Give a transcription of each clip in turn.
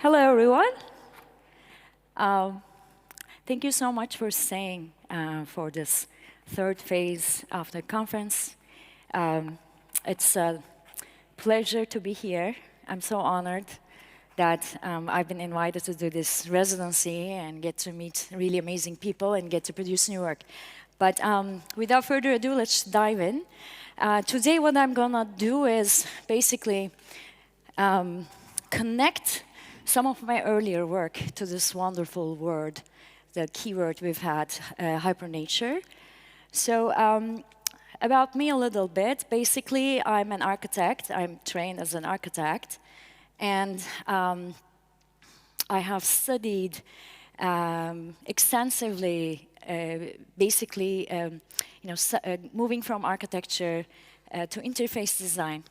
Hello, everyone. Thank you so much for staying for this third phase of the conference. It's a pleasure to be here. I'm so honored that I've been invited to do this residency and get to meet really amazing people and get to produce new work. But without further ado, let's dive in. Today, what I'm gonna do is basically connect some of my earlier work to this wonderful word, the keyword we've had, hypernature. So about me a little bit. Basically, I'm an architect. I'm trained as an architect. And I have studied extensively, basically, moving from architecture to interface design.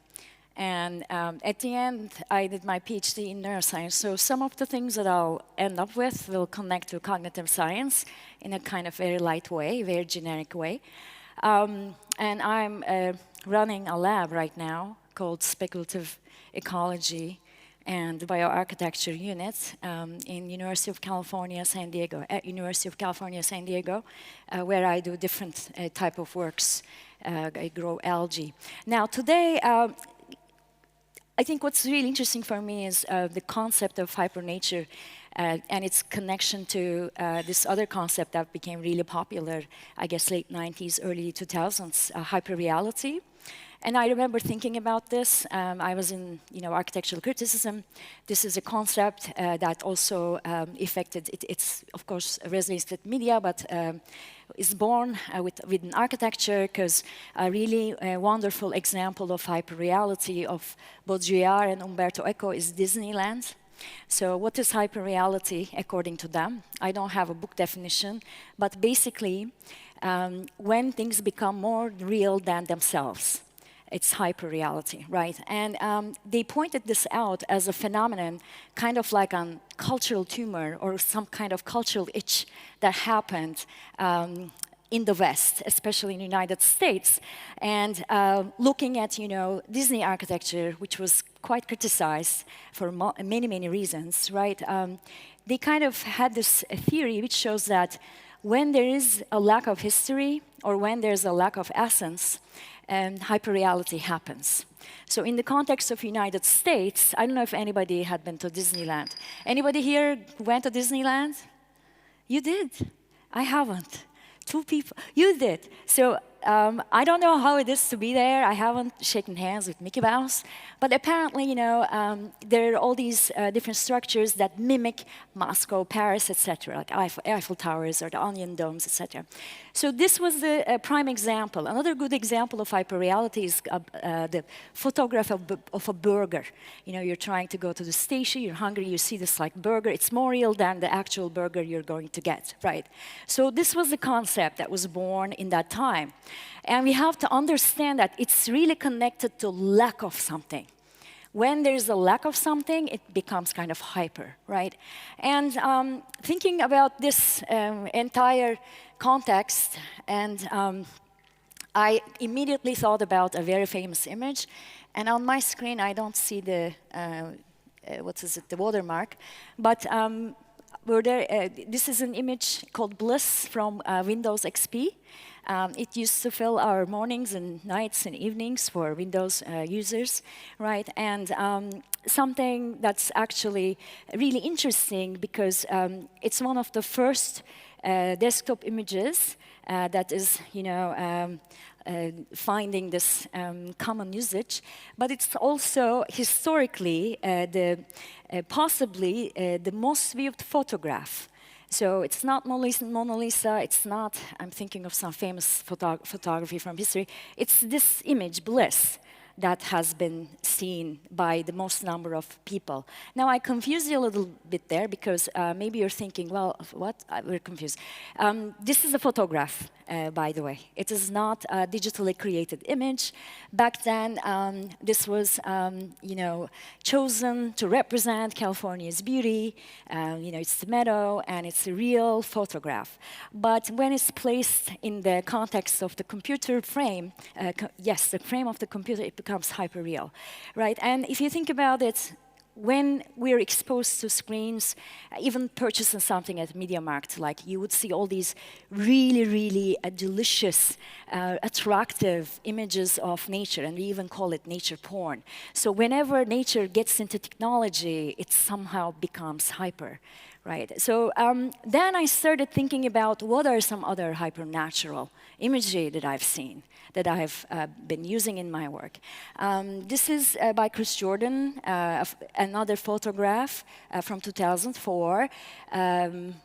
And at the end, I did my PhD in neuroscience. So some of the things that I'll end up with will connect to cognitive science in a kind of very light way, very generic way. And I'm running a lab right now called Speculative Ecology and Bioarchitecture Unit in University of California, San Diego, at University of California, San Diego, where I do different type of works. I grow algae. Now today, I think what's really interesting for me is the concept of hypernature and its connection to this other concept that became really popular, I guess, late 90s, early 2000s, hyperreality. And I remember thinking about this. I was in, architectural criticism. This is a concept that also affected, it's of course resonates with media, but is born within architecture, because a really wonderful example of hyperreality of Baudrillard and Umberto Eco is Disneyland. So what is hyperreality according to them? I don't have a book definition, but basically when things become more real than themselves. It's hyperreality, right? And they pointed this out as a phenomenon, kind of like a cultural tumor or some kind of cultural itch that happened in the West, especially in the United States. And looking at, Disney architecture, which was quite criticized for many, many reasons, right? They kind of had this theory which shows that when there is a lack of history or when there's a lack of essence, hyperreality happens. So in the context of United States, I don't know if anybody had been to Disneyland. Anybody here went to Disneyland? You did. I haven't. 2 people. You did. So I don't know how it is to be there. I haven't shaken hands with Mickey Mouse. But apparently, there are all these different structures that mimic Moscow, Paris, etc., like Eiffel Towers or the Onion Domes, etc. So this was the prime example. Another good example of hyperreality is the photograph of a burger. You're trying to go to the station, you're hungry, you see this like burger. It's more real than the actual burger you're going to get, right? So this was the concept that was born in that time. And we have to understand that it's really connected to lack of something. When there's a lack of something, it becomes kind of hyper, right? And thinking about this entire context, and I immediately thought about a very famous image. And on my screen, I don't see the, the watermark. But this is an image called Bliss from Windows XP. It used to fill our mornings and nights and evenings for Windows users, right? And something that's actually really interesting because it's one of the first desktop images that is, finding this common usage, but it's also historically possibly the most viewed photograph. So it's not Mona Lisa, it's not, I'm thinking of some famous photography from history, it's this image, Bliss, that has been seen by the most number of people. Now, I confused you a little bit there because maybe you're thinking, well, what? We're confused. This is a photograph, by the way. It is not a digitally created image. Back then, this was, chosen to represent California's beauty. It's the meadow, and it's a real photograph. But when it's placed in the context of the computer frame, yes, the frame of the computer, it becomes hyperreal, right? And if you think about it, when we're exposed to screens, even purchasing something at MediaMarkt, like you would see all these really, really delicious, attractive images of nature, and we even call it nature porn. So whenever nature gets into technology, it somehow becomes hyper, right? So then I started thinking about what are some other hypernatural imagery that I've seen, that I've been using in my work. This is by Chris Jordan, another photograph from 2004.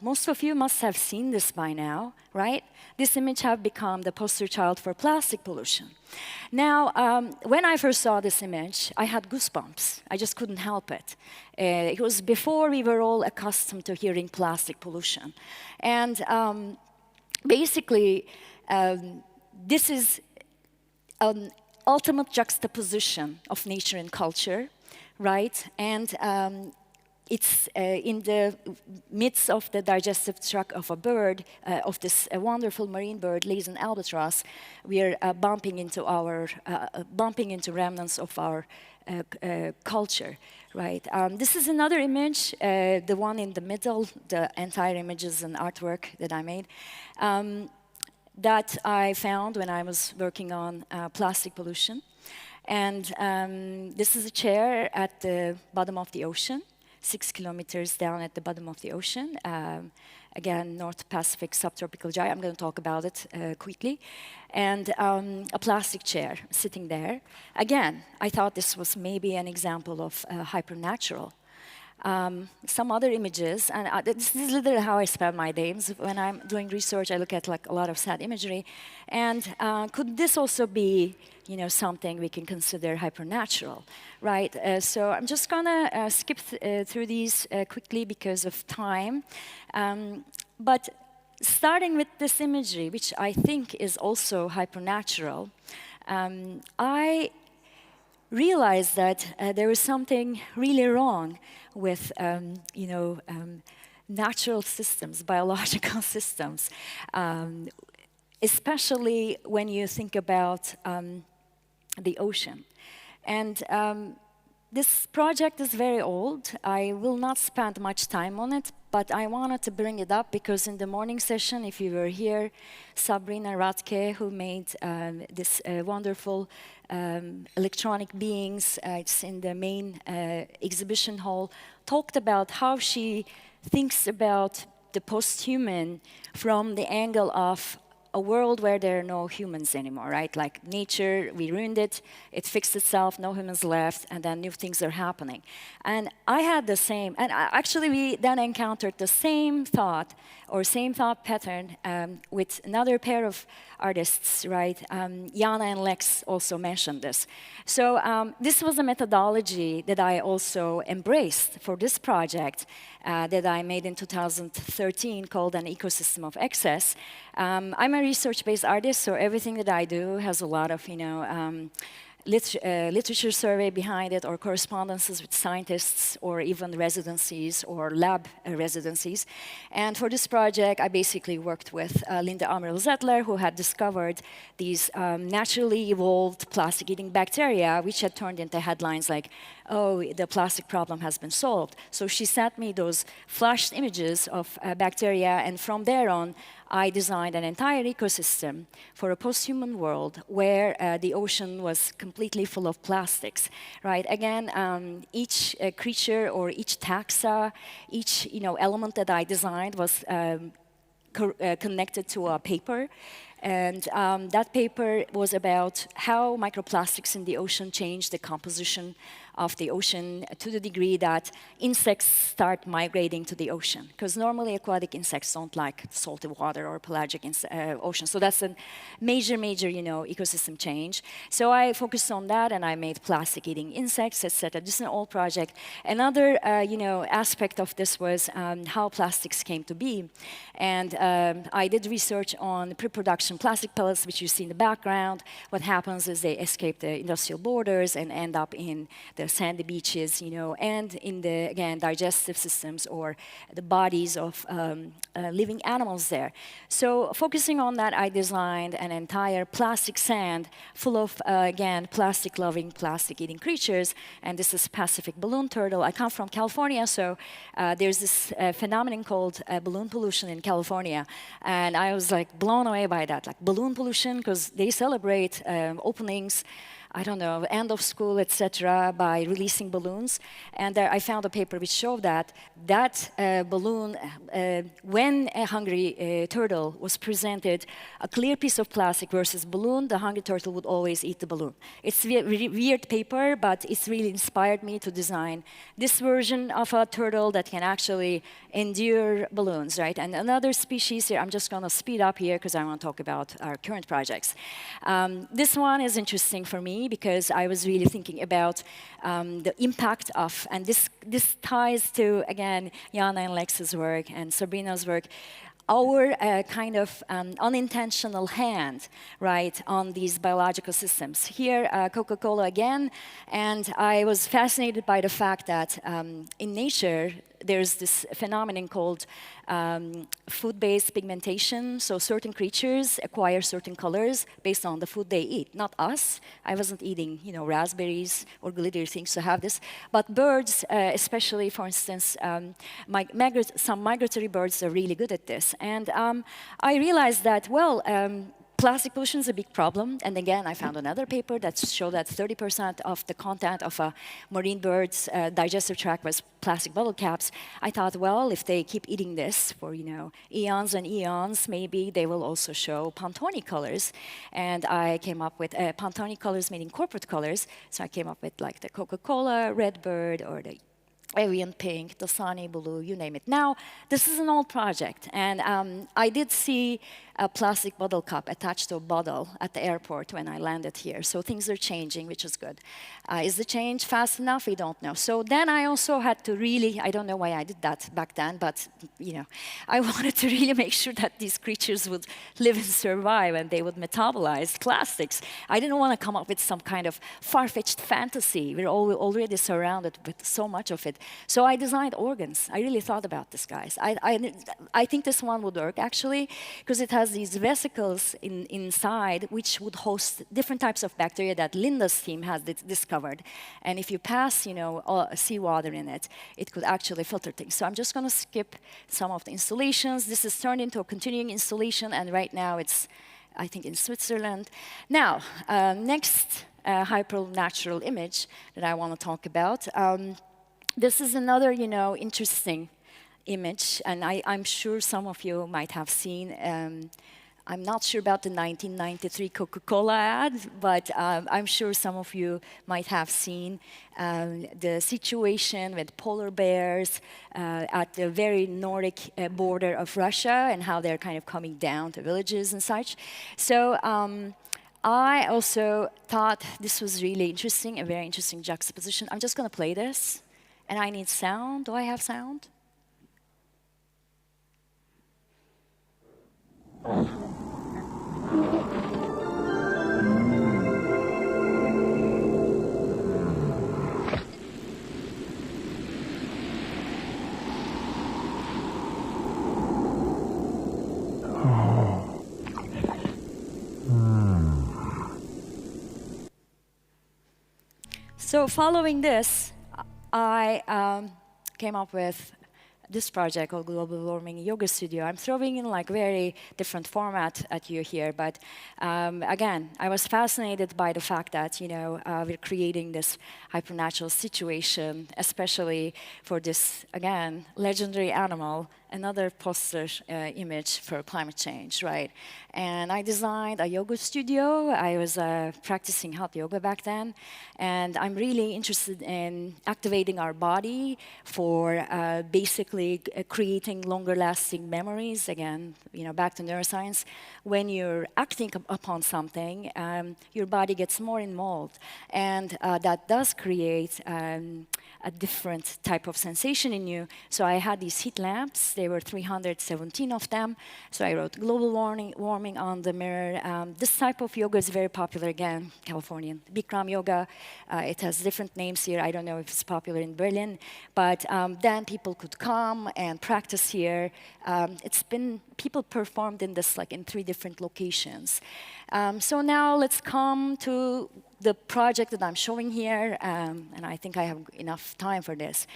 Most of you must have seen this by now, right? This image have become the poster child for plastic pollution. Now, when I first saw this image, I had goosebumps. I just couldn't help it. It was before we were all accustomed to hearing plastic pollution. And basically, this is an ultimate juxtaposition of nature and culture, right? And it's in the midst of the digestive tract of a bird, of this wonderful marine bird, Laysan albatross. We are bumping into remnants of our culture, right? This is another image, the one in the middle. The entire image is an artwork that I made. That I found when I was working on plastic pollution. And this is a chair at the bottom of the ocean, 6 kilometers down at the bottom of the ocean. Again, North Pacific subtropical gyre. I'm going to talk about it quickly. And a plastic chair sitting there. Again, I thought this was maybe an example of hypernatural. Some other images, and this is literally how I spend my days. When I'm doing research, I look at like a lot of sad imagery. And could this also be, you know, something we can consider hypernatural, right? So I'm just gonna skip through these quickly because of time. But starting with this imagery, which I think is also hypernatural, I realized that there was something really wrong with, natural systems, biological systems, especially when you think about the ocean. And this project is very old. I will not spend much time on it, but I wanted to bring it up because in the morning session, if you were here, Sabrina Radke, who made this wonderful electronic beings, it's in the main exhibition hall, talked about how she thinks about the post-human from the angle of a world where there are no humans anymore, right? Like nature, we ruined it, it fixed itself, no humans left, and then new things are happening. And I had the same, and actually we then encountered the same thought, or same thought pattern with another pair of artists, right? Jana and Lex also mentioned this. So this was a methodology that I also embraced for this project that I made in 2013 called An Ecosystem of Excess. I'm a research-based artist, so everything that I do has a lot of, literature survey behind it, or correspondences with scientists, or even residencies or lab residencies. And for this project, I basically worked with Linda Amrell-Zettler, who had discovered these naturally evolved plastic-eating bacteria, which had turned into headlines like, oh, the plastic problem has been solved. So she sent me those flashed images of bacteria, and from there on, I designed an entire ecosystem for a post-human world where the ocean was completely full of plastics, right? Again, each creature or each taxa, each element that I designed was connected to a paper. And that paper was about how microplastics in the ocean change the composition of the ocean to the degree that insects start migrating to the ocean. Because normally aquatic insects don't like salty water or pelagic ocean. So that's a major, ecosystem change. So I focused on that, and I made plastic-eating insects, etc. This is an old project. Another, aspect of this was how plastics came to be. And I did research on pre-production plastic pellets, which you see in the background. What happens is they escape the industrial borders and end up in the sandy beaches, and in the, again, digestive systems or the bodies of living animals there. So focusing on that, I designed an entire plastic sand full of, again, plastic-loving, plastic-eating creatures. And this is Pacific balloon turtle. I come from California, so there's this phenomenon called balloon pollution in California. And I was like blown away by that, like balloon pollution, because they celebrate openings, I don't know, end of school, etc., by releasing balloons. And there I found a paper which showed that balloon, when a hungry turtle was presented a clear piece of plastic versus balloon, the hungry turtle would always eat the balloon. It's a weird paper, but it's really inspired me to design this version of a turtle that can actually endure balloons, right? And another species here, I'm just going to speed up here because I want to talk about our current projects. This one is interesting for me because I was really thinking about the impact of, and this ties to, again, Jana and Lex's work and Sabrina's work, our kind of unintentional hand, right, on these biological systems. Here, Coca-Cola again, and I was fascinated by the fact that in nature, there's this phenomenon called food-based pigmentation. So certain creatures acquire certain colors based on the food they eat. Not us. I wasn't eating, raspberries or glittery things to have this. But birds, especially, for instance, some migratory birds are really good at this. And I realized that, well, plastic pollution is a big problem, and again, I found another paper that showed that 30% of the content of a marine bird's digestive tract was plastic bottle caps. I thought, well, if they keep eating this for, eons and eons, maybe they will also show Pantone colors. And I came up with Pantone colors, meaning corporate colors. So I came up with like the Coca-Cola red bird or the Avian pink, the sunny blue, you name it. Now, this is an old project, and I did see a plastic bottle cup attached to a bottle at the airport when I landed here. So things are changing, which is good. Is the change fast enough? We don't know. So then I also had to really, I don't know why I did that back then, but I wanted to really make sure that these creatures would live and survive and they would metabolize plastics. I didn't want to come up with some kind of far-fetched fantasy. We're already surrounded with so much of it. So I designed organs. I really thought about this, guys. I think this one would work, actually, because it has these vesicles inside which would host different types of bacteria that Linda's team has discovered. And if you pass, seawater in it, it could actually filter things. So I'm just going to skip some of the installations. This is turned into a continuing installation, and right now it's, I think, in Switzerland. Now, next hypernatural image that I want to talk about. This is another, interesting image, and I'm sure some of you might have seen. I'm not sure about the 1993 Coca-Cola ad, but I'm sure some of you might have seen the situation with polar bears at the very Nordic border of Russia and how they're kind of coming down to villages and such. So I also thought this was really interesting, a very interesting juxtaposition. I'm just going to play this, and I need sound. Do I have sound? So following this, I came up with this project called Global Warming Yoga Studio. I'm throwing in like very different format at you here, but again, I was fascinated by the fact that we're creating this hypernatural situation, especially for this, again, legendary animal, another poster image for climate change, right? And I designed a yoga studio. I was practicing hot yoga back then, and I'm really interested in activating our body for basically creating longer-lasting memories. Again, back to neuroscience. When you're acting upon something, your body gets more involved, and that does create a different type of sensation in you. So I had these heat lamps. There were 317 of them. So I wrote global warming on the mirror. This type of yoga is very popular, again, Californian. Bikram yoga, it has different names here. I don't know if it's popular in Berlin. But then people could come and practice here. People performed in this like in 3 different locations. So now let's come to the project that I'm showing here, and I think I have enough time for this.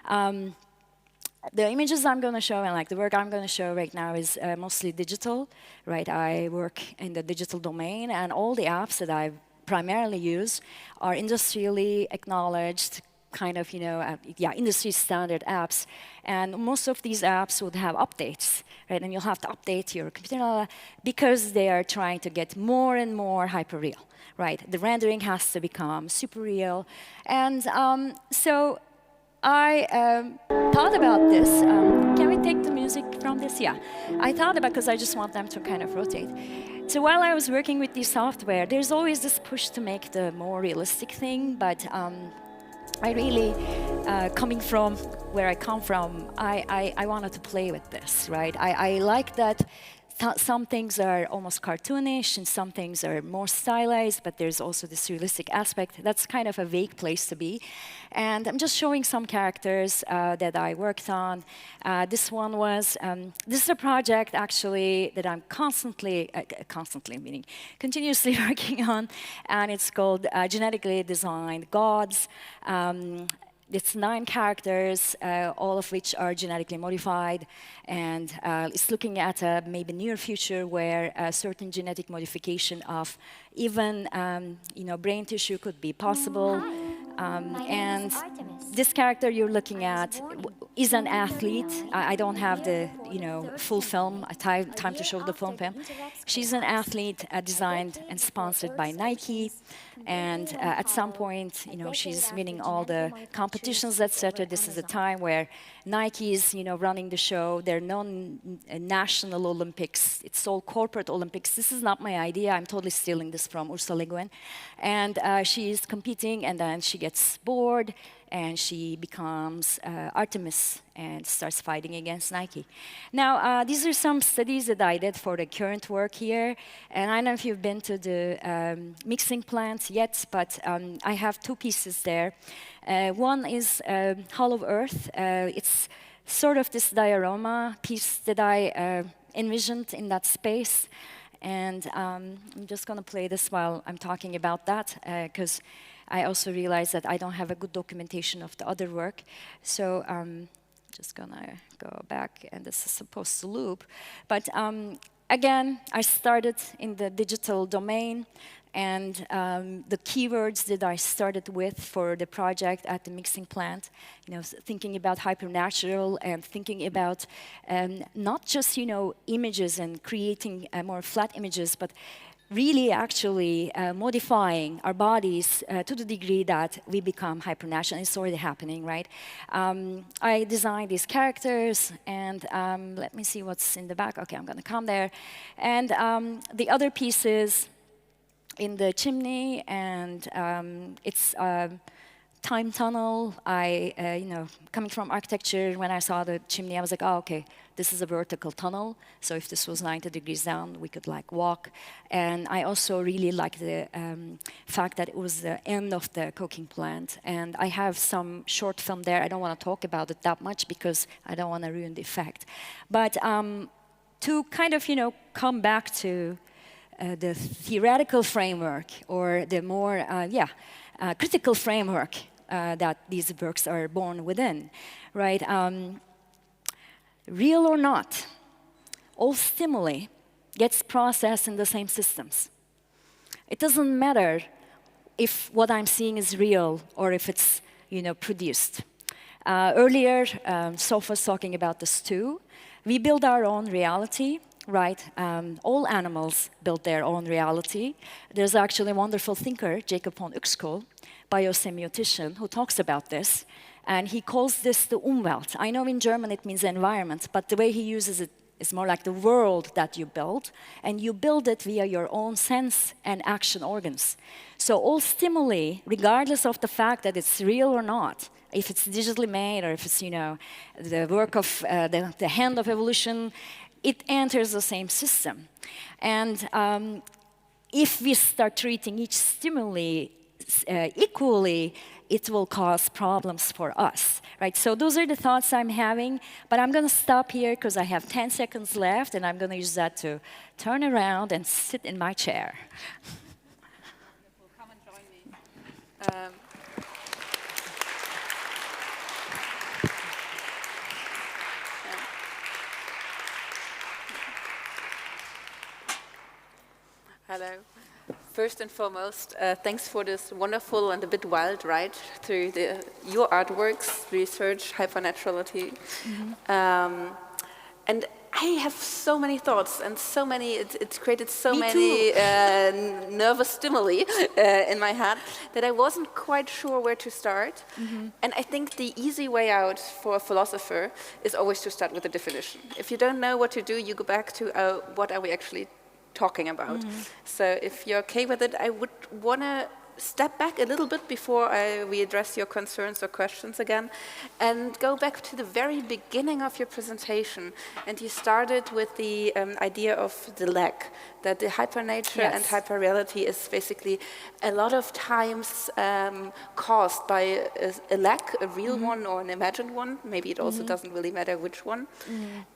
The images I'm going to show and like the work I'm going to show right now is mostly digital, right? I work in the digital domain, and all the apps that I primarily use are industrially acknowledged, kind of, industry standard apps. And most of these apps would have updates, right? And you'll have to update your computer because they are trying to get more and more hyper-real, right? The rendering has to become super real. And so I thought about this. Can we take the music from this? Yeah. I thought about because I just want them to kind of rotate. So while I was working with this software, there's always this push to make the more realistic thing, but I really, coming from where I come from, I wanted to play with this, right? I like that some things are almost cartoonish and some things are more stylized, but there's also this realistic aspect. That's kind of a vague place to be. And I'm just showing some characters that I worked on. This one was, this is a project actually that I'm constantly meaning continuously working on, and it's called Genetically Designed Gods. It's 9 characters, all of which are genetically modified, and it's looking at a maybe near future where a certain genetic modification of even brain tissue could be possible. And this character you're looking at is an athlete. I don't have the full film, time to show the full film. She's an athlete designed and sponsored by Nike. And at some point, she's winning all the competitions, etc. This is a time where Nike is, running the show. There are non-national Olympics. It's all corporate Olympics. This is not my idea. I'm totally stealing this from Ursula Le Guin. And she's competing, and then she gets bored, and she becomes Artemis and starts fighting against Nike. Now, these are some studies that I did for the current work here. And I don't know if you've been to the mixing plant yet, but I have 2 pieces there. One is Hollow Earth. It's sort of this diorama piece that I envisioned in that space. And I'm just going to play this while I'm talking about that, because I also realized that I don't have a good documentation of the other work. So I'm just going to go back, and this is supposed to loop. But again, I started in the digital domain, and the keywords that I started with for the project at the mixing plant, thinking about hypernatural and thinking about not just, images and creating more flat images, but really actually modifying our bodies to the degree that we become hypernatural. It's already happening, right? I designed these characters, and let me see what's in the back. Okay, I'm going to come there. And the other pieces in the chimney, and it's a time tunnel. Coming from architecture, when I saw the chimney, I was like, oh, okay, this is a vertical tunnel. So if this was 90 degrees down, we could walk. And I also really like the fact that it was the end of the cooking plant. And I have some short film there. I don't want to talk about it that much because I don't want to ruin the effect. But to kind of, come back to the theoretical framework, or the more, critical framework that these works are born within, right? Real or not, all stimuli gets processed in the same systems. It doesn't matter if what I'm seeing is real or if it's, produced. Earlier, Soph was talking about this too. We build our own reality. Right, all animals build their own reality. There's actually a wonderful thinker, Jacob von Uexküll, biosemiotician, who talks about this, and he calls this the Umwelt. I know in German it means environment, but the way he uses it is more like the world that you build, and you build it via your own sense and action organs. So all stimuli, regardless of the fact that it's real or not, if it's digitally made or if it's, the work of the hand of evolution, it enters the same system. And if we start treating each stimuli equally, it will cause problems for us, right? So those are the thoughts I'm having, but I'm going to stop here because I have 10 seconds left, and I'm going to use that to turn around and sit in my chair. Come and join me. Hello. First and foremost, thanks for this wonderful and a bit wild ride through your artworks, research, hypernaturality. And I have so many thoughts and so many, it's created so many nervous stimuli in my head that I wasn't quite sure where to start. And I think the easy way out for a philosopher is always to start with a definition. If you don't know what to do, you go back to what are we actually talking about. So if you're okay with it, I would want to step back a little bit before we address your concerns or questions again, and go back to the very beginning of your presentation. And you started with the idea of the lack, that the hypernature and hyperreality is basically a lot of times caused by a lack, a real one or an imagined one. Maybe it also doesn't really matter which one.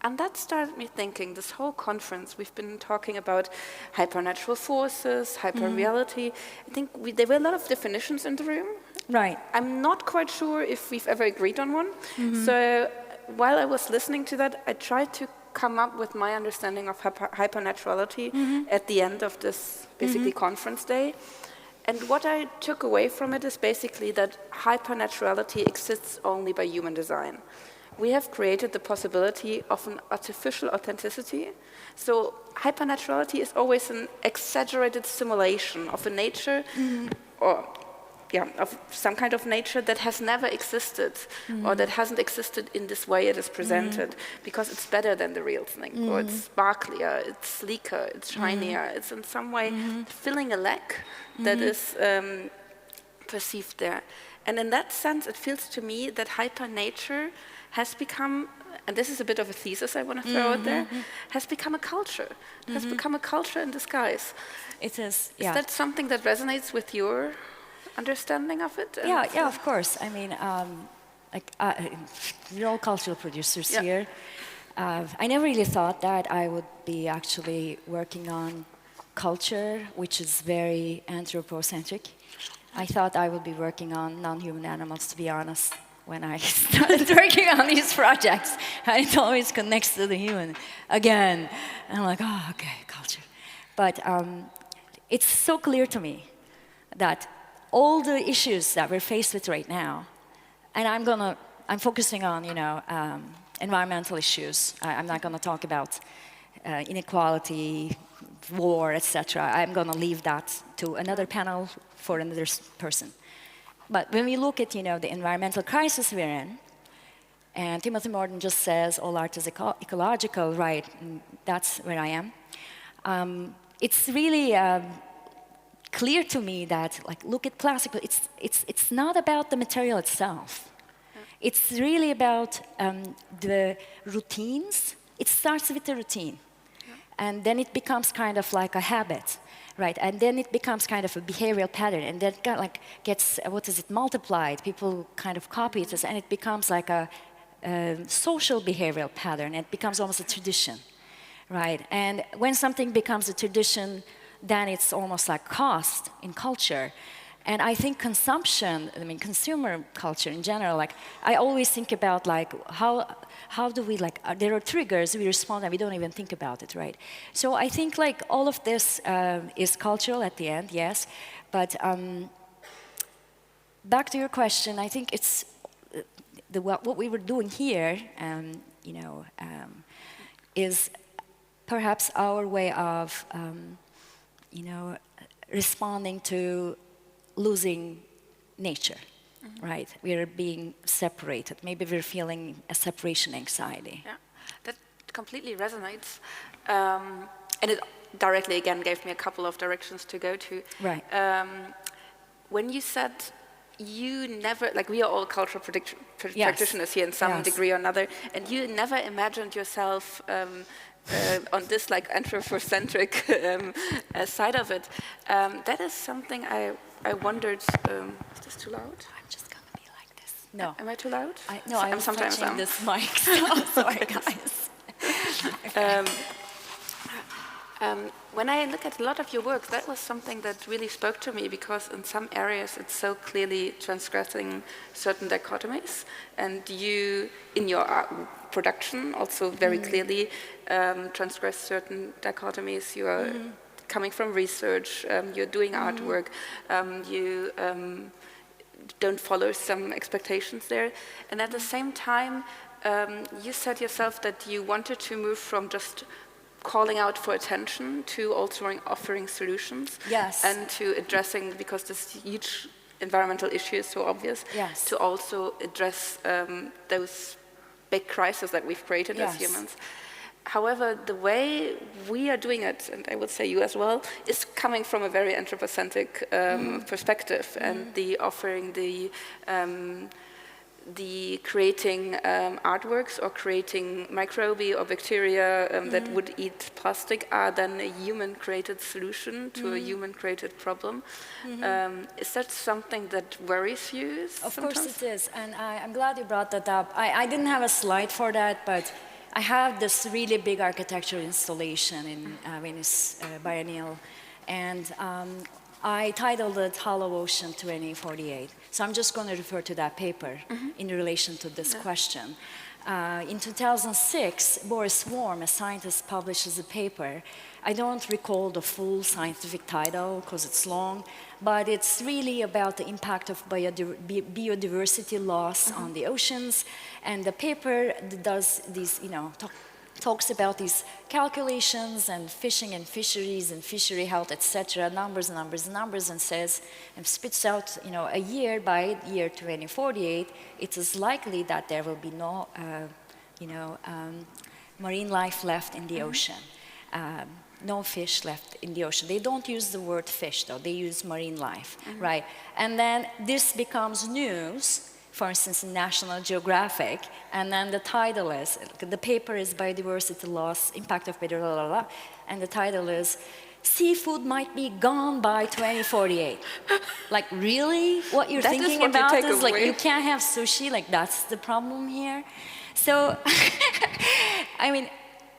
And that started me thinking, this whole conference, we've been talking about hypernatural forces, hyperreality. I think there were a lot of definitions in the room. Right. I'm not quite sure if we've ever agreed on one. So while I was listening to that, I tried to come up with my understanding of hypernaturality at the end of this basically conference day. And what I took away from it is basically that hypernaturality exists only by human design. We have created the possibility of an artificial authenticity. So hypernaturality is always an exaggerated simulation of a nature of some kind of nature that has never existed or that hasn't existed in this way it is presented, because it's better than the real thing, or it's sparklier, it's sleeker, it's shinier, it's in some way filling a lack that is perceived there. And in that sense, it feels to me that hypernature has become, and this is a bit of a thesis I want to throw out there, has become a culture. It has become a culture in disguise. It is, Is that something that resonates with your understanding of it? Yeah, of course. I mean, we're all cultural producers here. I never really thought that I would be actually working on culture, which is very anthropocentric. I thought I would be working on non-human animals, to be honest, when I started working on these projects. It always connects to the human again. And I'm like, oh, okay, culture. But it's so clear to me that all the issues that we're faced with right now, and I'm focusing on, environmental issues. I'm not gonna talk about inequality, war, etc. I'm gonna leave that to another panel for another person. But when we look at, the environmental crisis we're in, and Timothy Morton just says all art is ecological, right? And that's where I am. It's really clear to me that, look at classical. It's not about the material itself. It's really about the routines. It starts with the routine, and then it becomes kind of like a habit. Right, and then it becomes kind of a behavioral pattern, and then gets multiplied. People kind of copy it, and it becomes like a social behavioral pattern. It becomes almost a tradition, right? And when something becomes a tradition, then it's almost like cost in culture. And I think consumption, consumer culture in general, I always think about how do we, there are triggers, we respond and we don't even think about it, right? So I think all of this is cultural at the end, yes. But back to your question, I think it's what we were doing here, is perhaps our way of, responding to losing nature, right? We're being separated. Maybe we're feeling a separation anxiety. Yeah, that completely resonates. And it directly, again, gave me a couple of directions to go to. Right. When you said you never, like we are all cultural practitioners here in some degree or another, and you never imagined yourself on this like anthropocentric side of it. That is something I wondered. Is this too loud? I'm just gonna be like this. No. Am I too loud? No, I'm sometimes touching this mic. So sorry, guys. When I look at a lot of your work, that was something that really spoke to me, because in some areas it's so clearly transgressing certain dichotomies, and you, in your art production, also very clearly transgress certain dichotomies. You are coming from research, you're doing artwork, you don't follow some expectations there, and at the same time, you said yourself that you wanted to move from just calling out for attention to also offering solutions, and to addressing, because this huge environmental issue is so obvious, to also address those big crises that we've created as humans. However, the way we are doing it, and I would say you as well, is coming from a very anthropocentric perspective, and the offering the creating artworks or creating microbe or bacteria that would eat plastic are then a human-created solution to a human-created problem. Is that something that worries you sometimes? Of course it is, and I'm glad you brought that up. I didn't have a slide for that, but I have this really big architectural installation in Venice Biennial, and I titled it Hollow Ocean 2048. So I'm just going to refer to that paper in relation to this question. In 2006, Boris Worm, a scientist, publishes a paper. I don't recall the full scientific title because it's long, but it's really about the impact of biodiversity loss on the oceans. And the paper does these, talks about these calculations and fishing and fisheries and fishery health, etc., numbers, and says, and spits out, a year by year 2048, it is likely that there will be no, marine life left in the ocean, no fish left in the ocean. They don't use the word fish, though. They use marine life, right? And then this becomes news, for instance, in National Geographic, and then the title is, the paper is Biodiversity Loss, Impact of Biodiversity, and the title is, Seafood Might Be Gone by 2048. Like, really? What you're thinking about is, like, you can't have sushi, like, that's the problem here? So, I mean,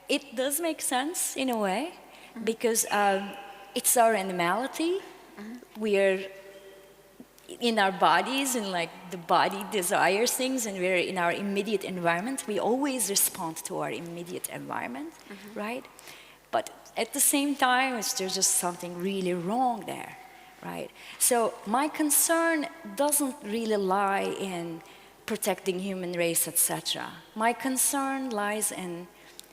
it does make sense in a way, because it's our animality. We are in our bodies, and like the body desires things, and we're in our immediate environment. We always respond to our immediate environment, right? But at the same time, there's just something really wrong there, right? So my concern doesn't really lie in protecting human race, etc. My concern lies in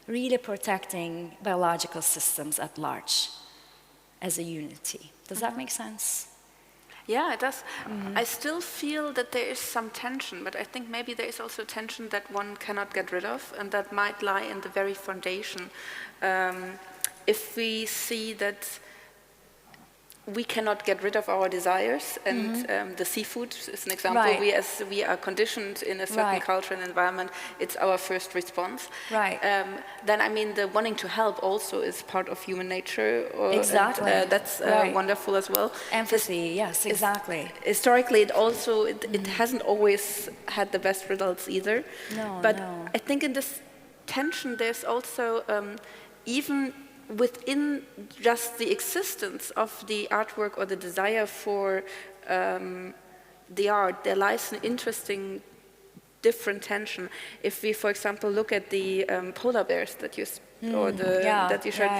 really protecting biological systems at large as a unity. Does that make sense? Yeah, it does. I still feel that there is some tension, but I think maybe there is also tension that one cannot get rid of, and that might lie in the very foundation. If we see that we cannot get rid of our desires, and the seafood is an example. We are conditioned in a certain culture and environment. It's our first response. Then, I mean, the wanting to help also is part of human nature. Exactly. And, that's wonderful as well. Empathy, yes, exactly. Historically, it hasn't always had the best results either. But I think in this tension, there's also even within just the existence of the artwork or the desire for the art, there lies an interesting different tension. If we, for example, look at the polar bears that you that you showed,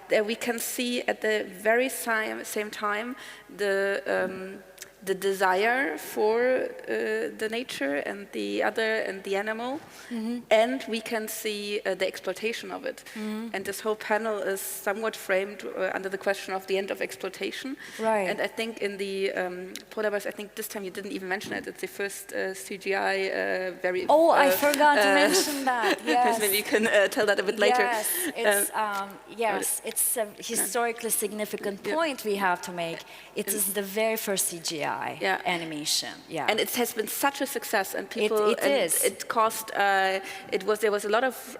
there we can see at the very same time the desire for the nature and the animal, and we can see the exploitation of it. And this whole panel is somewhat framed under the question of the end of exploitation. And I think in the polar bears, I think this time you didn't even mention it. It's the first CGI very. Oh, I forgot to mention that. Yes. Maybe you can tell that a bit later. Yes, it's a historically significant point we have to make. It is the very first CGI. CGI animation. Yeah, and it has been such a success, and people. It is. It cost. There was a lot of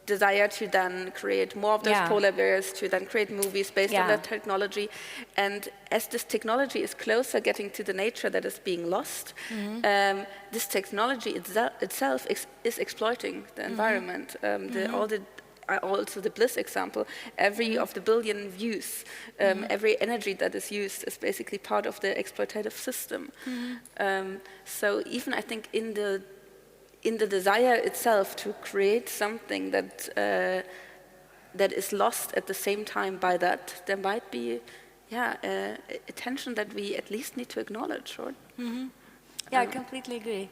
desire to then create more of those polar bears, to then create movies based on that technology. And as this technology is closer getting to the nature that is being lost, this technology itself is exploiting the environment. Also the Bliss example, every of the billion views, every energy that is used is basically part of the exploitative system. So even I think in the desire itself to create something that that is lost at the same time by that, there might be a tension that we at least need to acknowledge, right? Yeah, I completely agree.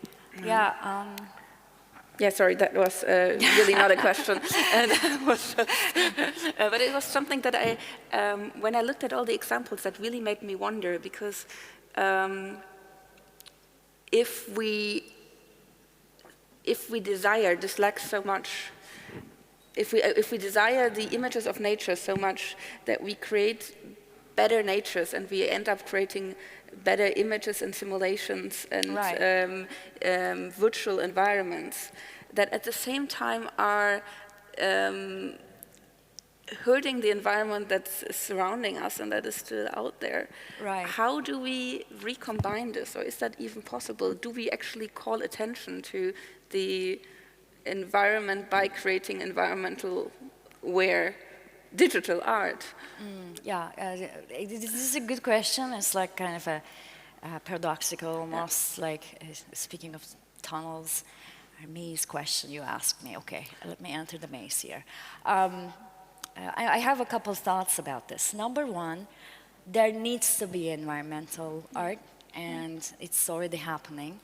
Yeah, sorry, that was really not a question. But it was something that when I looked at all the examples, that really made me wonder, because if we dislike so much, if we desire the images of nature so much that we create better natures and we end up creating better images and simulations and virtual environments that at the same time are hurting the environment that's surrounding us and that is still out there. Right. How do we recombine this, or is that even possible? Do we actually call attention to the environment by creating environmental aware digital art? This is a good question. It's like kind of a paradoxical, almost like speaking of tunnels, a maze question you asked me. Okay, let me enter the maze here. I have a couple thoughts about this. Number one, there needs to be environmental art, and it's already happening.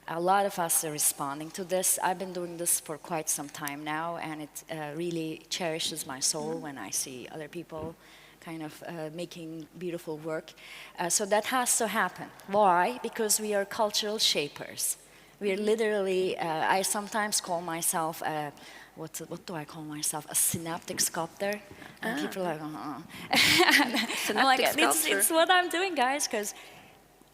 A lot of us are responding to this. I've been doing this for quite some time now, and it really cherishes my soul when I see other people kind of making beautiful work. So that has to happen. Why? Because we are cultural shapers. We are literally, I sometimes call myself, what do I call myself? A synaptic sculptor. And people are like, I'm like, it's what I'm doing, guys, because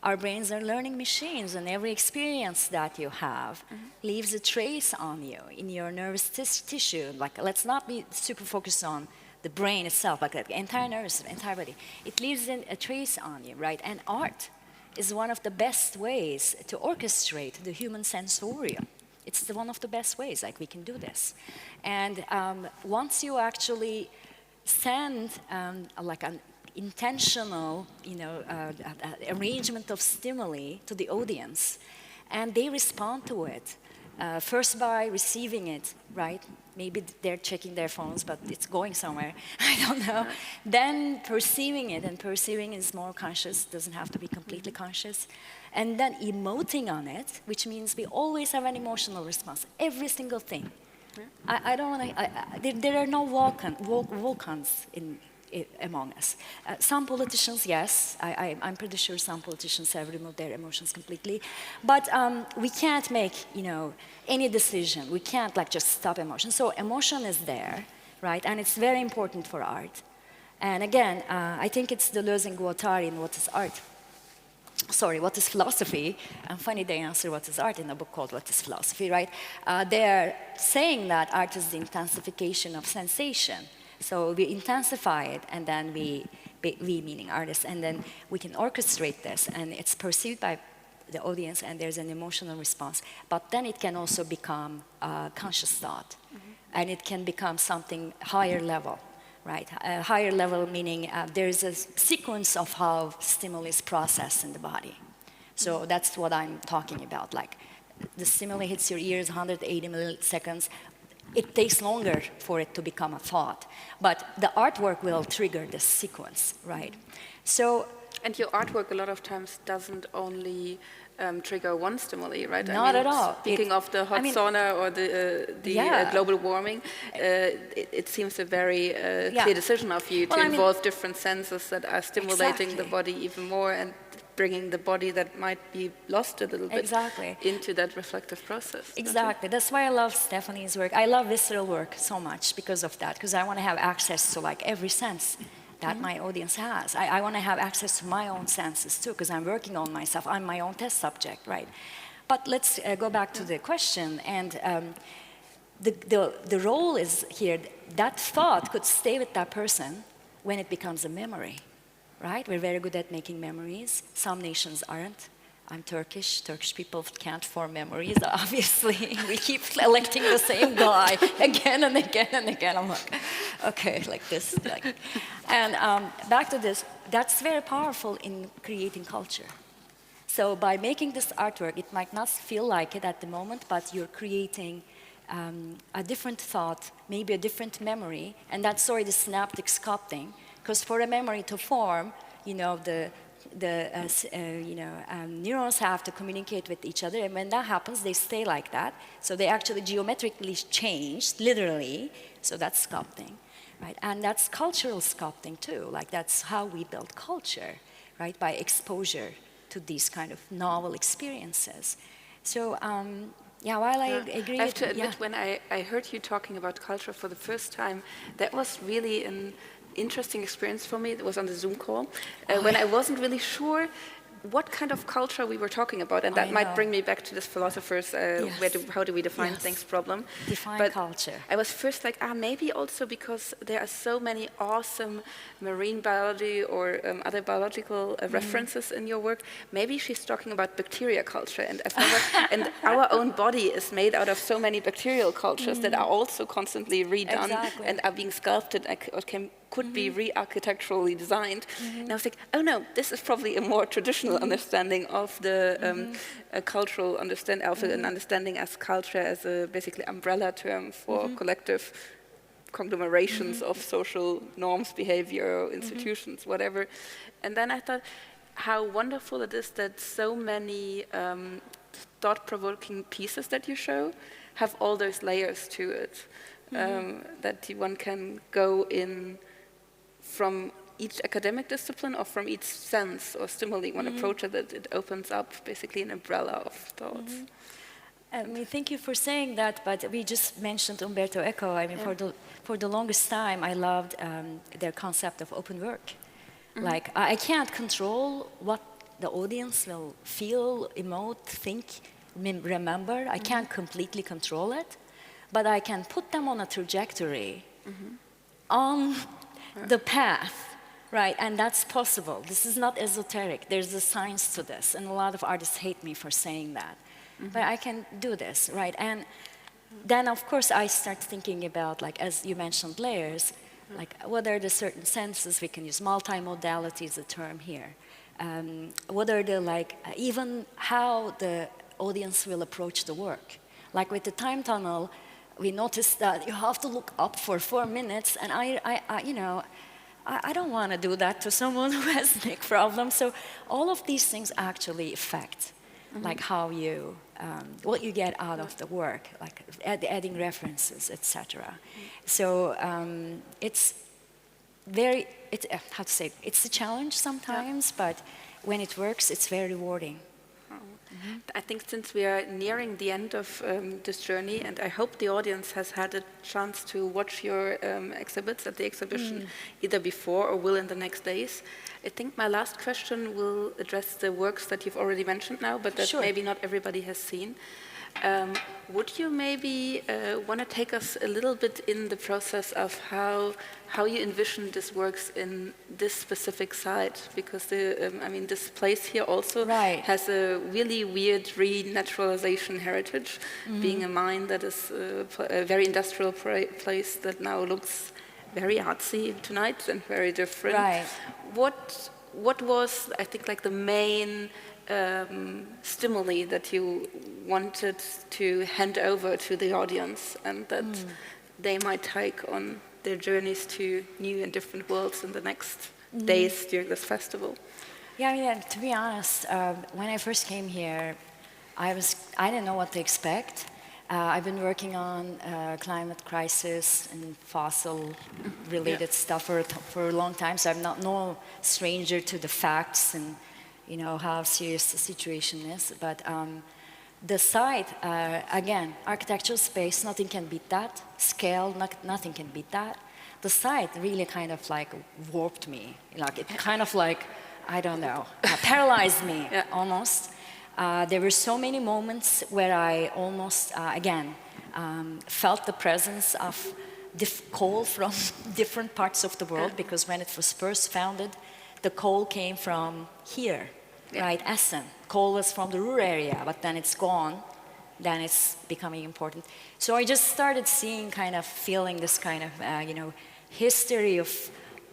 our brains are learning machines, and every experience that you have leaves a trace on you in your nervous tissue. Like, let's not be super focused on the brain itself, like the entire nervous system, entire body. It leaves a trace on you, right? And art is one of the best ways to orchestrate the human sensorium. It's one of the best ways, like we can do this. And once you actually send like an intentional, arrangement of stimuli to the audience, and they respond to it, first by receiving it, right? Maybe they're checking their phones, but it's going somewhere. I don't know. Then perceiving it, and perceiving is more conscious, doesn't have to be completely conscious. And then emoting on it, which means we always have an emotional response, every single thing. I don't want to, there are no volcans among us. Some politicians, yes, I'm pretty sure some politicians have removed their emotions completely. But we can't make, any decision. We can't just stop emotion. So emotion is there, right? And it's very important for art. And again, I think it's Deleuze and Guattari in What is Art? Sorry, What is Philosophy? And funny they answer What is Art in a book called What is Philosophy, right? They're saying that art is the intensification of sensation. So we intensify it, and then we meaning artists, and then we can orchestrate this, and it's perceived by the audience, and there's an emotional response. But then it can also become conscious thought, and it can become something higher level, right? Higher level meaning there's a sequence of how stimuli is processed in the body. So that's what I'm talking about. Like the stimuli hits your ears 180 milliseconds. It takes longer for it to become a thought, but the artwork will trigger this sequence, right? So, and your artwork a lot of times doesn't only trigger one stimuli, right? Not at all. Speaking of the hot sauna or the global warming, it seems a very clear decision of you to involve different senses that are stimulating the body even more and bringing the body that might be lost a little bit into that reflective process. Exactly. That's why I love Stephanie's work. I love visceral work so much because of that, because I want to have access to every sense that my audience has. I want to have access to my own senses too, because I'm working on myself. I'm my own test subject, right? But let's go back to the question. And the role is here, that thought could stay with that person when it becomes a memory, right? We're very good at making memories. Some nations aren't. I'm Turkish. Turkish people can't form memories, obviously. We keep electing the same guy again and again and again. I'm like, okay, like this. And back to this, that's very powerful in creating culture. So by making this artwork, it might not feel like it at the moment, but you're creating a different thought, maybe a different memory, and that's already synaptic sculpting. Because for a memory to form, you know, neurons have to communicate with each other, and when that happens, they stay like that. So they actually geometrically change, literally. So that's sculpting, right? And that's cultural sculpting too. Like that's how we build culture, right? By exposure to these kind of novel experiences. So yeah, while I agree, I have to admit, when I heard you talking about culture for the first time, that was really an interesting experience for me. It was on the Zoom call when I wasn't really sure what kind of culture we were talking about, and that might bring me back to this philosopher's how do we define things problem. Define culture. I was first like, maybe also because there are so many awesome marine biology or other biological references in your work. Maybe she's talking about bacteria culture, and and our own body is made out of so many bacterial cultures that are also constantly redone and are being sculpted or could be re-architecturally designed. And I was like, oh no, this is probably a more traditional understanding of the cultural understanding, of an understanding as culture as a basically umbrella term for collective conglomerations of social norms, behavior, institutions, whatever. And then I thought how wonderful it is that so many thought-provoking pieces that you show have all those layers to it, that one can go in from each academic discipline or from each sense or stimuli one approach it, it opens up basically an umbrella of thoughts. I mean, thank you for saying that, but we just mentioned Umberto Eco. I mean, for the longest time, I loved their concept of open work. Like, I can't control what the audience will feel, emote, think, remember. I can't completely control it, but I can put them on a trajectory on the path, right? And that's possible. This is not esoteric. There's a science to this, and a lot of artists hate me for saying that. But I can do this, right? And then, of course, I start thinking about, like, as you mentioned, layers, like, what are the certain senses we can use? Multimodality is a term here. What are the, like, even how the audience will approach the work? Like with the time tunnel, we noticed that you have to look up for 4 minutes, and I don't want to do that to someone who has neck problems. So all of these things actually affect, like how you, what you get out of the work, like adding references, etc. So it's very, how to say, it's a challenge sometimes, but when it works, it's very rewarding. I think since we are nearing the end of this journey, and I hope the audience has had a chance to watch your exhibits at the exhibition either before or will in the next days, I think my last question will address the works that you've already mentioned now, but that maybe not everybody has seen. Would you maybe want to take us a little bit in the process of how you envision this works in this specific site? Because I mean, this place here also has a really weird renaturalization heritage, being a mine that is a very industrial place that now looks very artsy tonight and very different. Right. What was, I think, like the main stimuli that you wanted to hand over to the audience, and that they might take on their journeys to new and different worlds in the next days during this festival? Yeah, I mean, to be honest, when I first came here, I didn't know what to expect. I've been working on climate crisis and fossil-related stuff for a long time, so I'm no stranger to the facts and how serious the situation is. But the site, again, architectural space, nothing can beat that. Scale, nothing can beat that. the site really kind of like warped me. Like it kind of like, I don't know, paralyzed me almost. There were so many moments where I almost, again, felt the presence of coal from different parts of the world, because when it was first founded, the coal came from here, right, Essen. Coal was from the rural area, but then it's gone, then it's becoming important. So I just started seeing, kind of feeling this kind of, you know, history of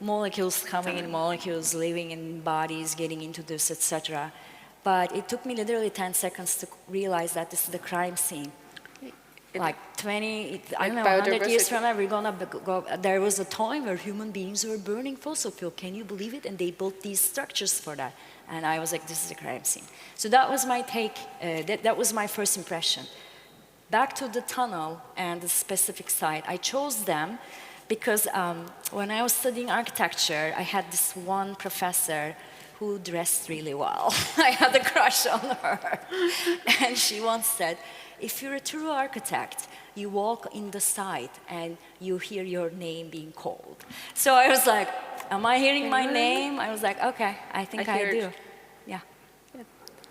molecules coming in, molecules living in bodies, getting into this, etc. But it took me literally 10 seconds to realize that this is the crime scene. Like 20, I don't know, 100 years from now, we're gonna go. There was a time where human beings were burning fossil fuel. Can you believe it? And they built these structures for that. And I was like, this is a crime scene. So that was my take. That was my first impression. Back to the tunnel and the specific site. I chose them because when I was studying architecture, I had this one professor who dressed really well. I had a crush on her. And she once said, if you're a true architect, you walk in the site and you hear your name being called. So I was like, am I hearing my name? I was like, okay, I think I do. Yeah.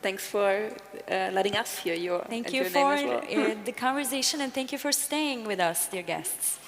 Thanks for letting us hear your Thank and you your for name as well. the conversation, and thank you for staying with us, dear guests.